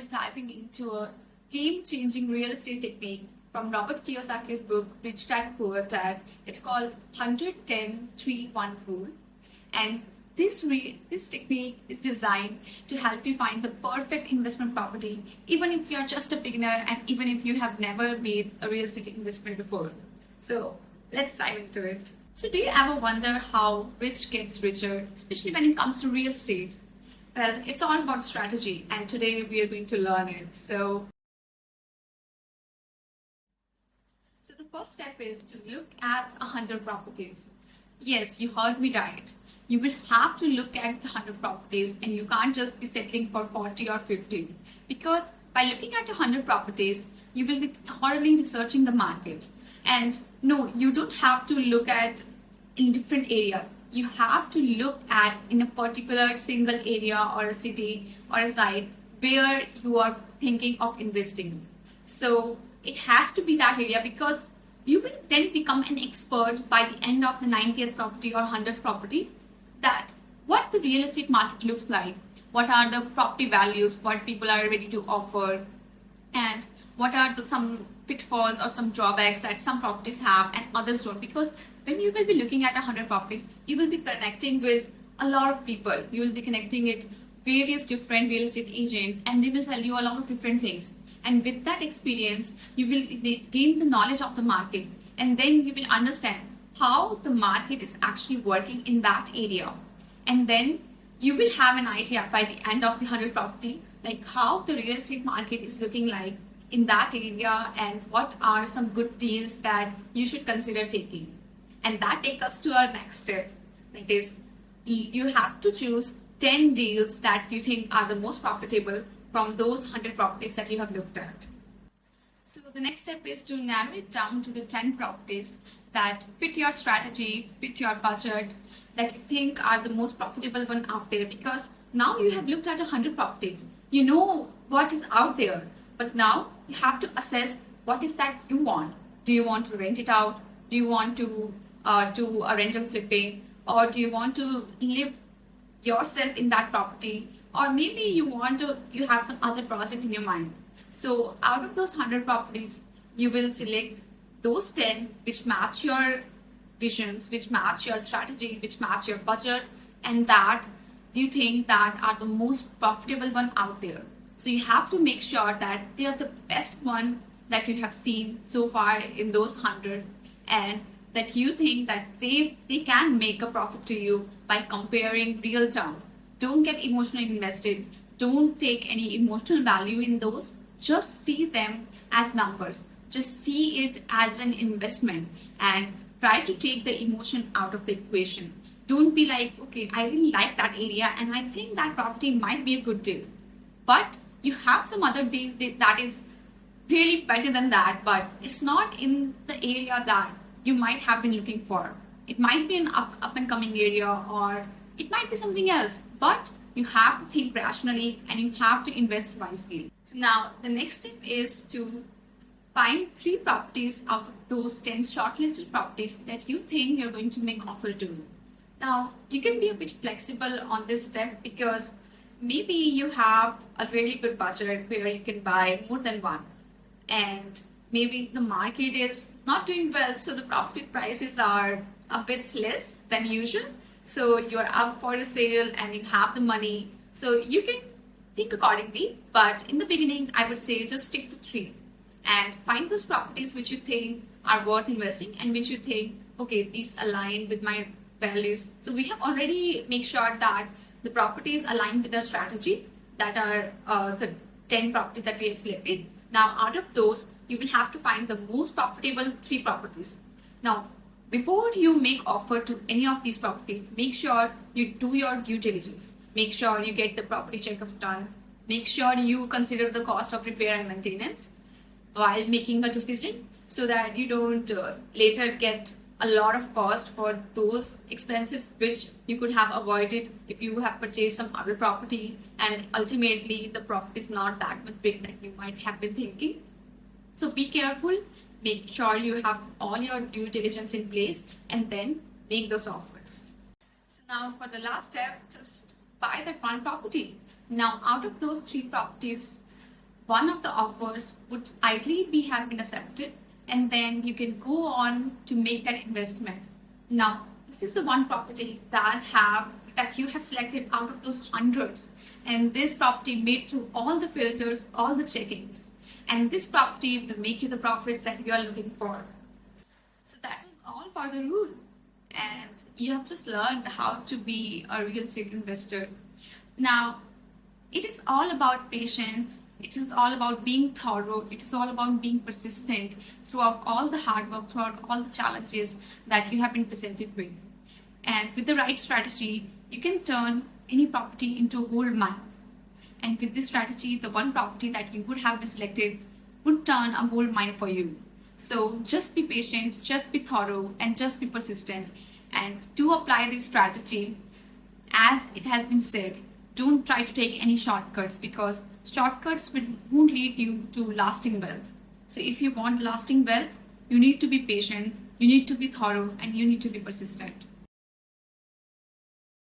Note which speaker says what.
Speaker 1: diving into a game-changing real estate technique from Robert Kiyosaki's book Rich Dad Poor Dad. It's called 110-3-1 rule, and this technique is designed to help you find the perfect investment property, even if you're just a beginner and even if you have never made a real estate investment before. So let's dive into it. So do you ever wonder how rich gets richer, especially when it comes to real estate? Well, it's all about strategy, and today we are going to learn it. So the first step is to look at 100 properties. Yes, you heard me right. You will have to look at the 100 properties, and you can't just be settling for 40 or 50, because by looking at 100 properties, you will be thoroughly researching the market. And no, you don't have to look at in different areas. You have to look at in a particular single area or a city or a site where you are thinking of investing. So it has to be that area, because you will then become an expert by the end of the 90th property or 100th property, that what the real estate market looks like, what are the property values, what people are ready to offer, and what are some pitfalls or some drawbacks that some properties have and others don't. Because when you will be looking at 100 properties, you will be connecting with a lot of people. You will be connecting with various different real estate agents, and they will tell you a lot of different things. And with that experience, you will gain the knowledge of the market, and then you will understand how the market is actually working in that area. And then you will have an idea by the end of the 100 property, like how the real estate market is looking like in that area and what are some good deals that you should consider taking. And that takes us to our next step. That is, you have to choose 10 deals that you think are the most profitable from those 100 properties that you have looked at. So the next step is to narrow it down to the 10 properties that fit your strategy, fit your budget, that you think are the most profitable one out there. Because now you have looked at 100 properties, you know what is out there, but now you have to assess what is that you want. Do you want to rent it out? Do you want to do a rental flipping, or do you want to live yourself in that property, or maybe you have some other project in your mind? So out of those 100 properties, you will select those 10 which match your visions, which match your strategy, which match your budget, and that you think that are the most profitable one out there. So you have to make sure that they are the best one that you have seen so far in those 100, and that you think that they can make a profit to you by comparing real time. Don't get emotionally invested. Don't take any emotional value in those. Just see them as numbers. Just see it as an investment, and try to take the emotion out of the equation. Don't be like, okay, I really like that area and I think that property might be a good deal, but you have some other deal that is really better than that, but it's not in the area that you might have been looking for. It might be an up and coming area, or it might be something else, but you have to think rationally and you have to invest wisely. So now the next step is to find 3 properties out of those 10 shortlisted properties that you think you're going to make offer to. Now you can be a bit flexible on this step, because maybe you have a really good budget where you can buy more than one, and maybe the market is not doing well, so the property prices are a bit less than usual. So you're up for a sale and you have the money, so you can think accordingly. But in the beginning, I would say just stick to 3 and find those properties which you think are worth investing and which you think, okay, these align with my values. So we have already made sure that the properties align with our strategy, that are the 10 properties that we have selected. Now out of those, you will have to find the most profitable 3 properties. Now before you make offer to any of these properties, make sure you do your due diligence. Make sure you get the property checkups done. Make sure you consider the cost of repair and maintenance while making a decision, so that you don't later get a lot of cost for those expenses which you could have avoided if you have purchased some other property, and ultimately the profit is not that much big that you might have been thinking. So be careful. Make sure you have all your due diligence in place, and then make those offers. So now for the last step, just buy that one property. Now out of those 3 properties, one of the offers would ideally be have been accepted, and then you can go on to make an investment. Now, this is the one property that you have selected out of those hundreds, and this property made through all the filters, all the checkings, and this property will make you the profits that you are looking for. So that was all for the rule, and you have just learned how to be a real estate investor. Now, it is all about patience. It is all about being thorough. It is all about being persistent throughout all the hard work, throughout all the challenges that you have been presented with. And with the right strategy, you can turn any property into a gold mine. And with this strategy, the one property that you would have been selected would turn a gold mine for you. So just be patient, just be thorough, and just be persistent. And to apply this strategy, as it has been said, don't try to take any shortcuts, because shortcuts won't lead you to lasting wealth. So if you want lasting wealth, you need to be patient, you need to be thorough, and you need to be persistent.